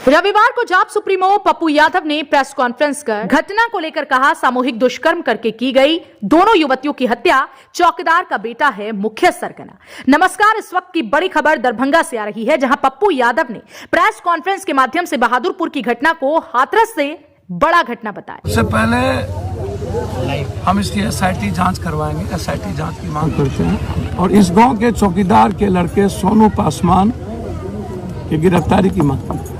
रविवार को जाप सुप्रीमो पप्पू यादव ने प्रेस कॉन्फ्रेंस कर घटना को लेकर कहा, सामूहिक दुष्कर्म करके की गई दोनों युवतियों की हत्या चौकीदार का बेटा है मुख्य सरगना। नमस्कार, इस वक्त की बड़ी खबर दरभंगा से आ रही है, जहां पप्पू यादव ने प्रेस कॉन्फ्रेंस के माध्यम से बहादुरपुर की घटना को हाथरस से बड़ा घटना बताया। सबसे पहले हम इसकी एसआईटी जांच करवाएंगे, एसआईटी जांच की मांग करते हैं और इस गांव के चौकीदार के लड़के सोनू पासवान की गिरफ्तारी की मांग करते हैं।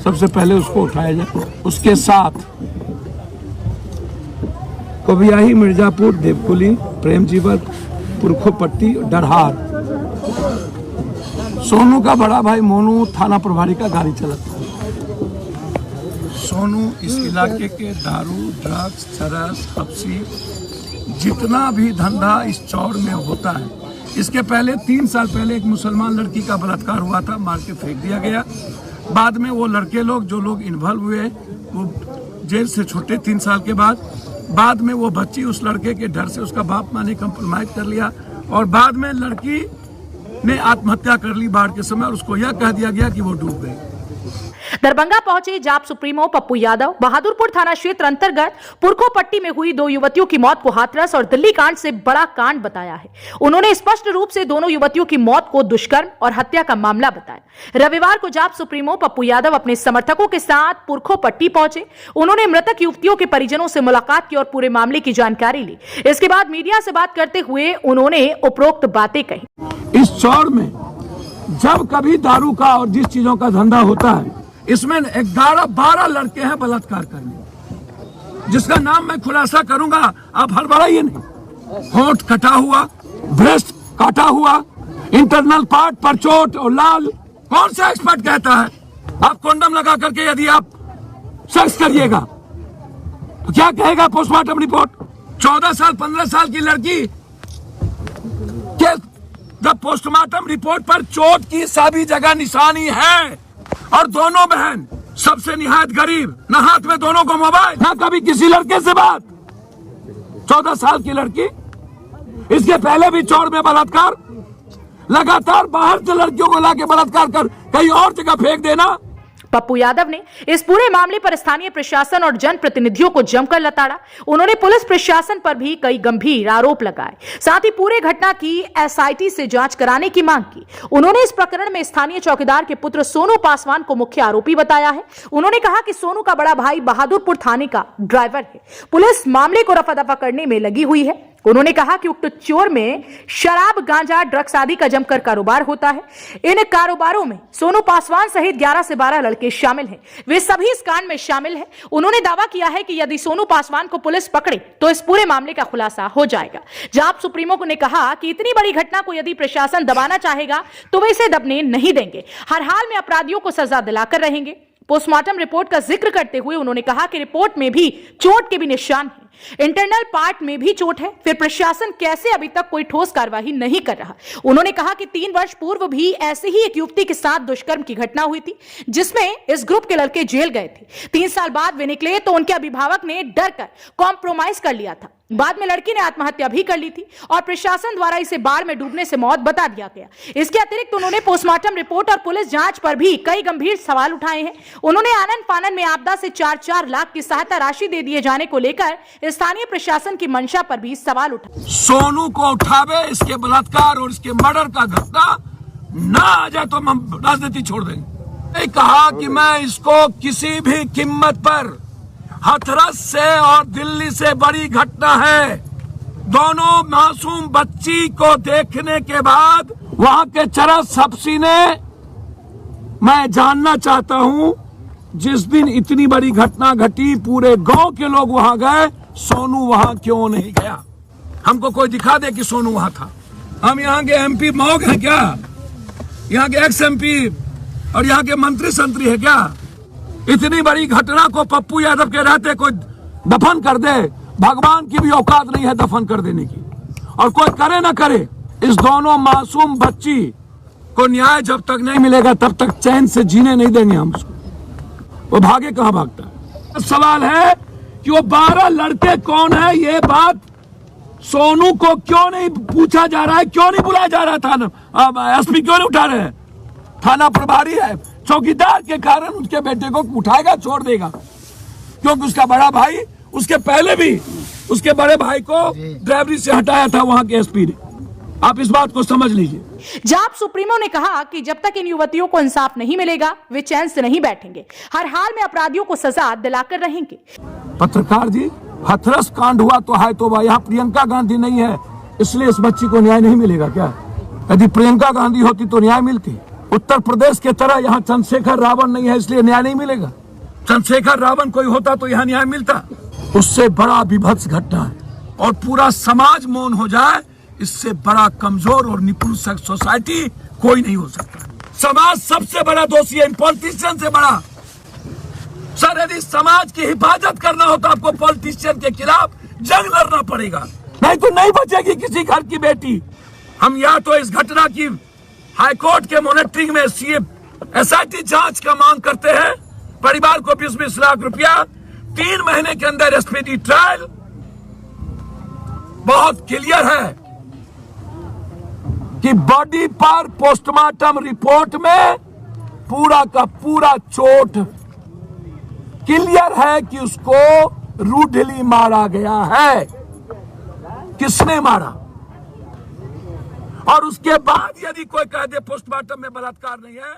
सबसे पहले उसको उठाया जाए, उसके साथ कबियाही, मिर्जापुर, देवकुली, प्रेमजीवत, पुरखोपट्टी, डरहार। सोनू का बड़ा भाई मोनू थाना प्रभारी का गाड़ी चलाता है। सोनू इस इलाके के दारू, ड्रग्स, चरस, हफ्सी, जितना भी धंधा इस चौर में होता है, इसके पहले 3 साल पहले एक मुसलमान लड़की का बलात्कार हुआ था, मार के फेंक दिया गया। बाद में वो लड़के लोग जो लोग इन्वॉल्व हुए वो जेल से छूटे 3 साल के बाद में वो बच्ची उस लड़के के डर से उसका बाप माँ ने कंप्रोमाइज कर लिया और बाद में लड़की ने आत्महत्या कर ली बाढ़ के समय और उसको यह कह दिया गया कि वो डूब गई। दरभंगा पहुंचे जाप सुप्रीमो पप्पू यादव। बहादुरपुर थाना क्षेत्र अंतर्गत पुरखोपट्टी में हुई 2 युवतियों की मौत को हाथरस और दिल्ली कांड से बड़ा कांड बताया है। उन्होंने स्पष्ट रूप से दोनों युवतियों की मौत को दुष्कर्म और हत्या का मामला बताया। रविवार को जाप सुप्रीमो पप्पू यादव अपने समर्थकों के साथ पुरखोपट्टी पहुंचे। उन्होंने मृतक युवतियों के परिजनों से मुलाकात की और पूरे मामले की जानकारी ली। इसके बाद मीडिया से बात करते हुए उन्होंने उपरोक्त बातें कही। इस चौर में जब कभी दारू का और जिस चीजों का धंधा होता है, इसमें 11-12 लड़के हैं बलात्कार करने, जिसका नाम मैं खुलासा करूंगा, आप हड़बड़ाइए नहीं। होंठ कटा हुआ, ब्रेस्ट काटा हुआ, इंटरनल पार्ट पर चोट और लाल। कौन सा एक्सपर्ट कहता है आप कंडोम लगा करके यदि आप सेक्स करिएगा तो क्या कहेगा पोस्टमार्टम रिपोर्ट? 14 साल 15 साल की लड़की के जब पोस्टमार्टम रिपोर्ट पर चोट की सभी जगह निशानी है और दोनों बहन सबसे निहायत गरीब, न हाथ में दोनों को मोबाइल, न कभी किसी लड़के से बात। 14 साल की लड़की, इसके पहले भी चौर में बलात्कार, लगातार बाहर से लड़कियों को लाके बलात्कार कर कहीं और जगह फेंक देना। पप्पू यादव ने इस पूरे मामले पर स्थानीय प्रशासन और जनप्रतिनिधियों को जमकर लताड़ा। उन्होंने पुलिस प्रशासन पर भी कई गंभीर आरोप लगाए, साथ ही पूरे घटना की एसआईटी से जांच कराने की मांग की। उन्होंने इस प्रकरण में स्थानीय चौकीदार के पुत्र सोनू पासवान को मुख्य आरोपी बताया है। उन्होंने कहा कि सोनू का बड़ा भाई बहादुरपुर थाने का ड्राइवर है। पुलिस मामले को रफा दफा करने में लगी हुई है। उन्होंने कहा कि उक्त चोर में शराब, गांजा, ड्रग्स आदि का जमकर कारोबार होता है। इन कारोबारों में सोनू पासवान सहित 11 से 12 लड़के शामिल हैं। वे सभी इस कांड में शामिल हैं। उन्होंने दावा किया है कि यदि सोनू पासवान को पुलिस पकड़े तो इस पूरे मामले का खुलासा हो जाएगा। जाप सुप्रीमो ने कहा कि इतनी बड़ी घटना को यदि प्रशासन दबाना चाहेगा तो वे इसे दबने नहीं देंगे। हर हाल में अपराधियों को सजा दिलाकर रहेंगे। पोस्टमार्टम रिपोर्ट का जिक्र करते हुए उन्होंने कहा कि रिपोर्ट में भी चोट के भी निशान हैं, इंटरनल पार्ट में भी चोट है, फिर प्रशासन कैसे अभी तक कोई ठोस कार्रवाई नहीं कर रहा। उन्होंने कहा कि 3 वर्ष पूर्व भी ऐसे ही एक युवती के साथ दुष्कर्म की घटना हुई थी, जिसमें इस ग्रुप के लड़के जेल गए थे। 3 साल बाद वे निकले तो उनके अभिभावक ने डर कर कॉम्प्रोमाइज कर लिया था। बाद में लड़की ने आत्महत्या भी कर ली थी और प्रशासन द्वारा इसे बाढ़ में डूबने से मौत बता दिया गया। इसके अतिरिक्त उन्होंने पोस्टमार्टम रिपोर्ट और पुलिस जांच पर भी कई गंभीर सवाल उठाए हैं। उन्होंने आनन फानन में आपदा से 4-4 लाख की सहायता राशि दे दिए जाने को लेकर स्थानीय प्रशासन की मंशा पर भी सवाल उठाए। सोनू को उठावे, इसके बलात्कार और इसके मर्डर का घटना ना आ जाए तो हम राजनीति छोड़ देंगे। कहा कि मैं इसको किसी भी कीमत पर, हाथरस से और दिल्ली से बड़ी घटना है। दोनों मासूम बच्ची को देखने के बाद वहां के चरस हफ्सी ने, मैं जानना चाहता हूं, जिस दिन इतनी बड़ी घटना घटी पूरे गांव के लोग वहां गए, सोनू वहां क्यों नहीं गया? हमको कोई दिखा दे कि सोनू वहां था। हम यहाँ के एमपी मौग हैं क्या? यहाँ के एक्स एमपी और यहाँ के मंत्री संतरी है क्या? इतनी बड़ी घटना को पप्पू यादव के रहते कोई दफन कर दे? भगवान की भी औकात नहीं है दफन कर देने की, और कोई करे ना करे। इस दोनों मासूम बच्ची को न्याय जब तक नहीं मिलेगा तब तक चैन से जीने नहीं देंगे हम उसको। वो भागे कहाँ भागता है? सवाल है कि वो 12 लड़के कौन है, ये बात सोनू को क्यों नहीं पूछा जा रहा है? क्यों नहीं बुलाया जा रहा था? एसपी क्यों नहीं उठा रहे हैं? थाना प्रभारी है, चौकीदार के कारण उसके बेटे को उठाएगा, छोड़ देगा, क्योंकि उसका बड़ा भाई उसके पहले भी उसके बड़े भाई को ड्राइवरी से हटाया था वहां के एसपी ने। आप इस बात को समझ लीजिए। जाप सुप्रीमो ने कहा कि जब तक इन युवतियों को इंसाफ नहीं मिलेगा वे चैन से नहीं बैठेंगे, हर हाल में अपराधियों को सजा दिलाकर रहेंगे। पत्रकार जी, हथरस कांड हुआ तो है तो यहाँ प्रियंका गांधी नहीं है इसलिए इस बच्ची को न्याय नहीं मिलेगा क्या? यदि प्रियंका गांधी होती तो न्याय मिलती। उत्तर प्रदेश के तरह यहाँ चंद्रशेखर रावण नहीं है इसलिए न्याय नहीं मिलेगा। चंद्रशेखर रावण कोई होता तो यहाँ न्याय मिलता। उससे बड़ा विभत्स घटना है और पूरा समाज मौन हो जाए, इससे बड़ा कमजोर और निपुण सोसाइटी कोई नहीं हो सकता। समाज सबसे बड़ा दोषी है, पॉलिटिशियन से बड़ा। सर, यदि समाज की हिफाजत करना हो तो आपको पॉलिटिशियन के खिलाफ जंग लड़ना पड़ेगा, नहीं तो नहीं बचेगी किसी घर की बेटी। हम या तो इस घटना की हाईकोर्ट के मॉनिटरिंग में एसआईटी जांच का मांग करते हैं, परिवार को 20-20 लाख रुपया, 3 महीने के अंदर स्पीडी ट्रायल। बहुत क्लियर है कि बॉडी पर पोस्टमार्टम रिपोर्ट में पूरा का पूरा चोट क्लियर है कि उसको रूडली मारा गया है। किसने मारा? और उसके बाद यदि कोई कह दे पोस्टमार्टम में बलात्कार नहीं है